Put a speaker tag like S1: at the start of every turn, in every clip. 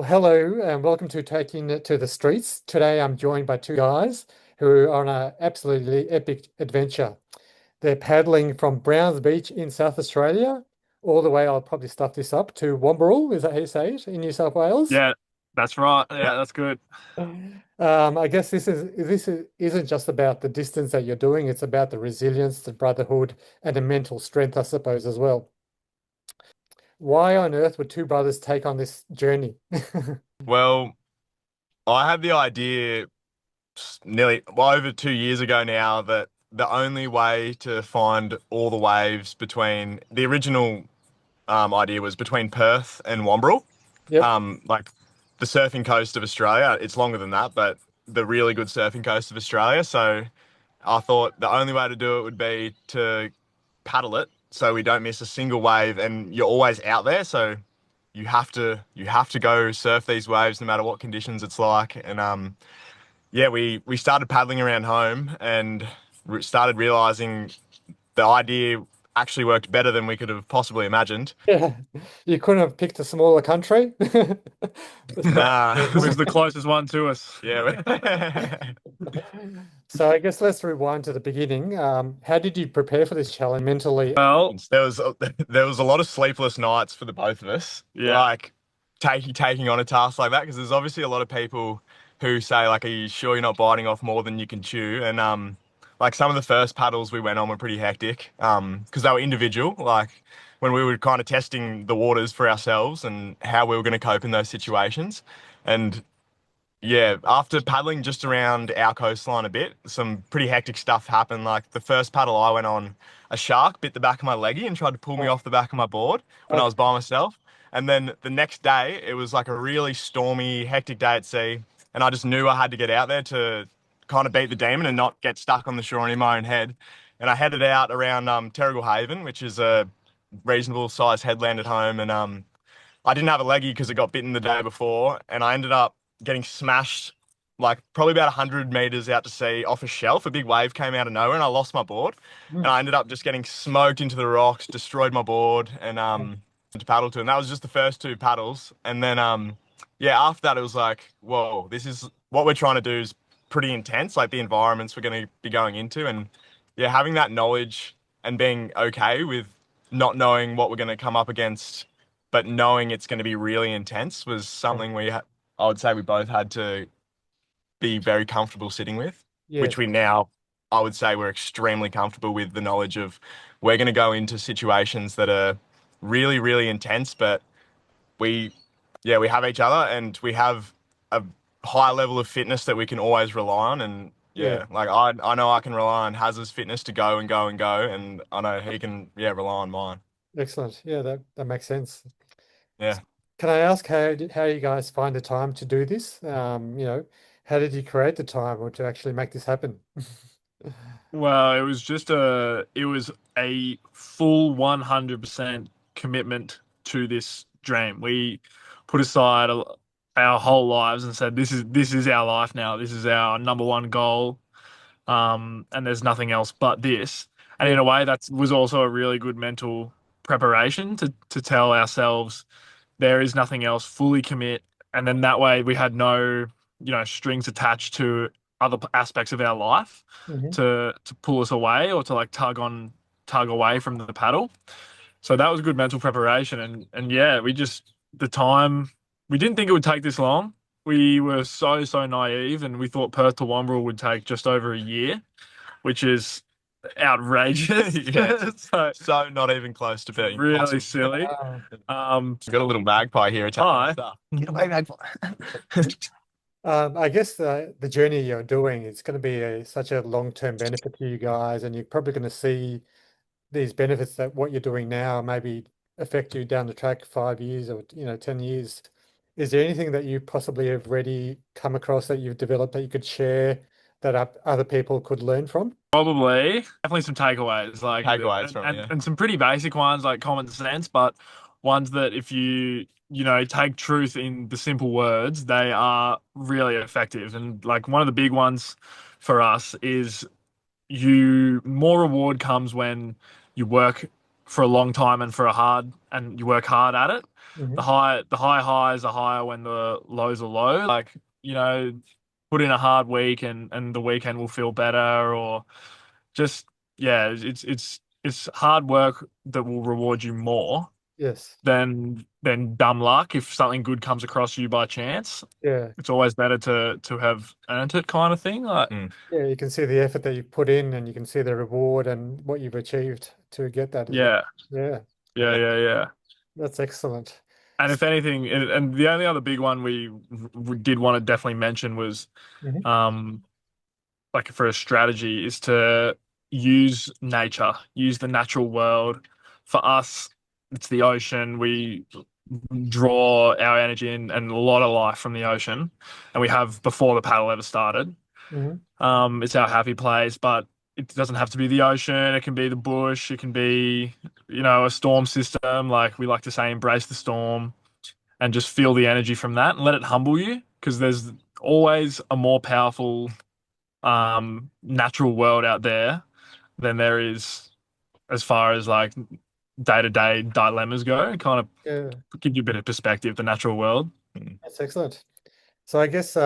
S1: Hello and welcome to Taking It to the Streets. Today I'm joined by two guys who are on an absolutely epic adventure. They're paddling from Browns Beach in South Australia all the way, I'll probably stuff this up, to Wamberal, is that how you say it, in New South Wales?
S2: Yeah, that's right. Yeah, that's good.
S1: I guess isn't just about the distance that you're doing, it's about the resilience, the brotherhood, and the mental strength, I suppose, as well. Why on earth would two brothers take on this journey?
S3: Well, I had the idea over 2 years ago now that the only way to find all the waves between the original idea was between Perth and Wamberal,
S1: Yep.
S3: like the surfing coast of Australia. It's longer than that, but the really good surfing coast of Australia. So I thought the only way to do it would be to paddle it so we don't miss a single wave, and you're always out there. So you have to go surf these waves no matter what conditions it's like. And yeah, we started paddling around home and started realizing the idea actually worked better than we could have possibly imagined.
S1: Yeah, you couldn't have picked a smaller country. It's not-
S3: Nah,
S2: It was the closest one to us.
S3: yeah.
S1: So I guess let's rewind to the beginning. How did you prepare for this challenge mentally?
S2: Well,
S3: There was a lot of sleepless nights for the both of us,
S2: yeah.
S3: like taking on a task like that, because there's obviously a lot of people who say like, "Are you sure you're not biting off more than you can chew?" And like some of the first paddles we went on were pretty hectic, because they were individual, like when we were kind of testing the waters for ourselves and how we were going to cope in those situations. And yeah, after paddling just around our coastline a bit, some pretty hectic stuff happened. Like the first paddle I went on, a shark bit the back of my leggy and tried to pull me
S1: Oh,
S3: off the back of my board when I
S1: okay.
S3: was by myself. And then the next day, it was like a really stormy, hectic day at sea. And I just knew I had to get out there to kind of beat the demon and not get stuck on the shore and in my own head. And I headed out around Terrigal Haven, which is a reasonable sized headland at home. And I didn't have a leggy because it got bitten the day before, and I ended up getting smashed like probably about 100 meters out to sea off a shelf. A big wave came out of nowhere, and I lost my board. And
S1: Mm.
S3: I ended up just getting smoked into the rocks, destroyed my board, and to paddle to. And that was just the first two paddles. And then yeah, after that it was like, whoa, this is what we're trying to do is pretty intense. Like the environments we're going to be going into, and yeah, having that knowledge and being okay with not knowing what we're going to come up against but knowing it's going to be really intense was something I would say we both had to be very comfortable sitting with, which
S1: Yes.
S3: we now, I would say we're extremely comfortable with the knowledge of we're going to go into situations that are really, really intense, but we, yeah, we have each other and we have a high level of fitness that we can always rely on. And
S1: Yeah.
S3: yeah, like I know I can rely on Haz's fitness to go and go and go, and I know he can, yeah, rely on mine.
S1: Excellent. Yeah, that makes sense.
S3: Yeah.
S1: Can I ask how you guys find the time to do this? How did you create the time or to actually make this happen?
S2: Well, it was a full 100% commitment to this dream. We put aside our whole lives and said, this is our life now. This is our number one goal. And there's nothing else but this. And
S1: Yeah.
S2: in a way, that was also a really good mental preparation to tell ourselves there is nothing else, fully commit. And then that way we had no, strings attached to other aspects of our life
S1: Hmm.
S2: to pull us away or to like tug away from the paddle. So that was good mental preparation. And yeah, the time, we didn't think it would take this long. We were so naive and we thought Perth to Wamberal would take just over a year, which is outrageous.
S3: Yeah,
S2: So
S3: so not even close to being
S2: really
S3: possible.
S2: silly.
S1: Wow.
S3: I've got a little magpie here attacking my
S2: Hi.
S3: stuff. Get away, magpie.
S1: I guess the journey you're doing is going to be such a long-term benefit to you guys, and you're probably going to see these benefits that what you're doing now maybe affect you down the track 5 years or 10 years. Is there anything that you possibly have already come across that you've developed that you could share that other people could learn from?
S2: Probably, definitely some takeaways, like
S3: Takeaways
S2: and,
S3: from it,
S2: and
S3: yeah.
S2: and some pretty basic ones like common sense, but ones that if you take truth in the simple words, they are really effective. And like one of the big ones for us is you more reward comes when you work for a long time and and you work hard at it.
S1: Hmm.
S2: The high highs are higher when the lows are low. Like, put in a hard week and the weekend will feel better, or just, yeah, it's hard work that will reward you more
S1: Yes.
S2: than dumb luck. If something good comes across you by chance,
S1: Yeah.
S2: it's always better to have earned it, kind of thing. Like,
S1: Yeah, you can see the effort that you've put in and you can see the reward and what you've achieved to get that as well.
S2: yeah,
S1: Yeah,
S2: yeah.
S1: that's excellent.
S2: And if anything, and the only other big one we did want to definitely mention was,
S1: Hmm.
S2: um, like for a strategy, is to use nature, use the natural world. For us, it's the ocean. We draw our energy and a lot of life from the ocean, and we have before the paddle ever started.
S1: Hmm.
S2: It's our happy place, but it doesn't have to be the ocean. It can be the bush. It can be, a storm system. Like we like to say, embrace the storm and just feel the energy from that and let it humble you, because there's always a more powerful natural world out there than there is as far as like day-to-day dilemmas go. It kind of
S1: Yeah,
S2: gives you a bit of perspective, the natural world.
S1: that's excellent. So I guess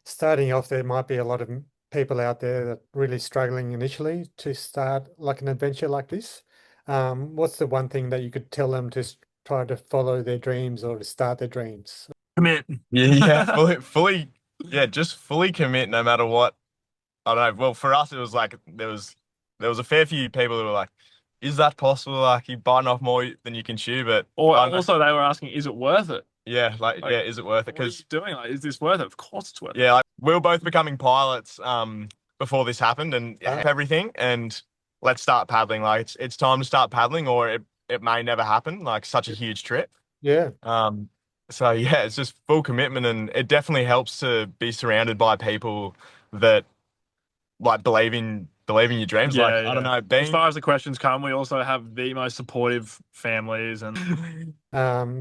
S1: starting off, there might be a lot of people out there that really struggling initially to start like an adventure like this. What's the one thing that you could tell them to try to follow their dreams or to start their dreams?
S2: Commit.
S3: Yeah, fully, yeah, just fully commit no matter what. I don't know. Well, for us, it was like there was a fair few people who were like, "Is that possible? Like, you biting off more than you can chew?" But
S2: Or
S3: I don't know.
S2: also they were asking, is it worth it?
S3: Yeah, like,
S2: Like,
S3: yeah, is it worth it?
S2: what are you
S3: Because
S2: doing? Like, is this worth it? Of course it's worth it.
S3: yeah, like we were both becoming pilots before this happened, and
S1: Ah,
S3: everything, and let's start paddling. Like it's time to start paddling, or it may never happen. Like such a huge trip.
S1: yeah,
S3: Um, so yeah, it's just full commitment, and it definitely helps to be surrounded by people that like believe in your dreams. Like
S2: Yeah,
S3: I don't
S2: yeah.
S3: know,
S2: As far as the questions come, we also have the most supportive families, and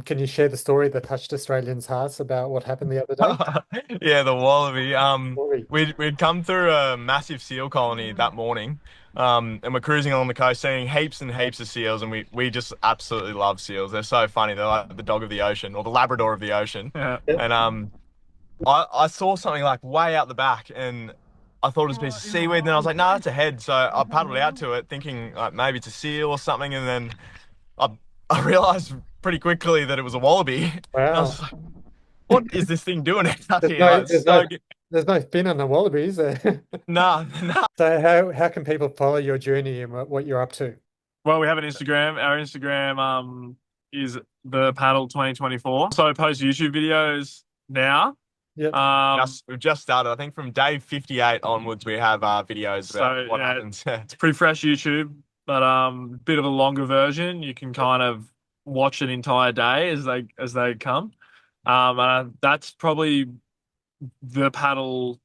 S1: can you share the story that touched Australians' hearts about what happened the other day?
S3: yeah, the Wallaby.
S1: Story.
S3: We'd come through a massive seal colony that morning, and we're cruising along the coast, seeing heaps and heaps of seals, and we just absolutely love seals. They're so funny. They're like the dog of the ocean or the Labrador of the ocean.
S2: yeah.
S1: Yeah.
S3: And I saw something like way out the back, and I thought it was a piece of seaweed. And then I was like, no, that's a head. So I paddled out to it, thinking like maybe it's a seal or something. And then I I realized pretty quickly that it was a wallaby. And I was
S1: Wow.
S3: like, what is this thing doing out
S1: There's
S3: here?
S1: no,
S3: Like, it's
S1: there's no,
S3: so
S1: there's no fin on the wallabies.
S3: nah, nah.
S1: So how can people follow your journey and what you're up to?
S2: Well, we have an Instagram. Our Instagram is the paddle 2024. So I post YouTube videos now.
S1: Yep.
S3: We've just started. I think from day 58 onwards, we have videos
S2: So
S3: about what
S2: yeah,
S3: happens.
S2: it's pretty fresh YouTube, but bit of a longer version. You can kind of watch an entire day as they come. That's probably the paddle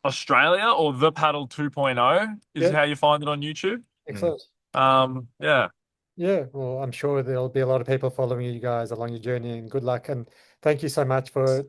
S2: Australia, or the paddle 2.0 is
S1: Yep.
S2: how you find it on YouTube.
S3: Mm.
S1: Excellent.
S2: Yeah.
S1: Yeah. Well, I'm sure there'll be a lot of people following you guys along your journey and good luck. And thank you so much for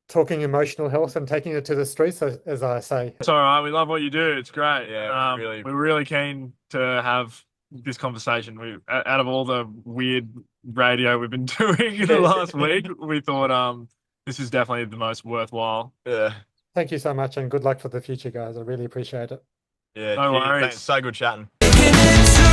S1: talking emotional health and taking it to the streets, as I say.
S2: It's all right. We love what you do. It's great.
S3: Yeah, really.
S2: We're really keen to have this conversation. Out of all the weird radio we've been doing in the last week, we thought this is definitely the most worthwhile.
S3: Yeah,
S1: Thank you so much and good luck for the future, guys. I really appreciate it.
S3: yeah.
S2: No
S3: Cheers.
S2: worries.
S3: Thanks. So good chatting.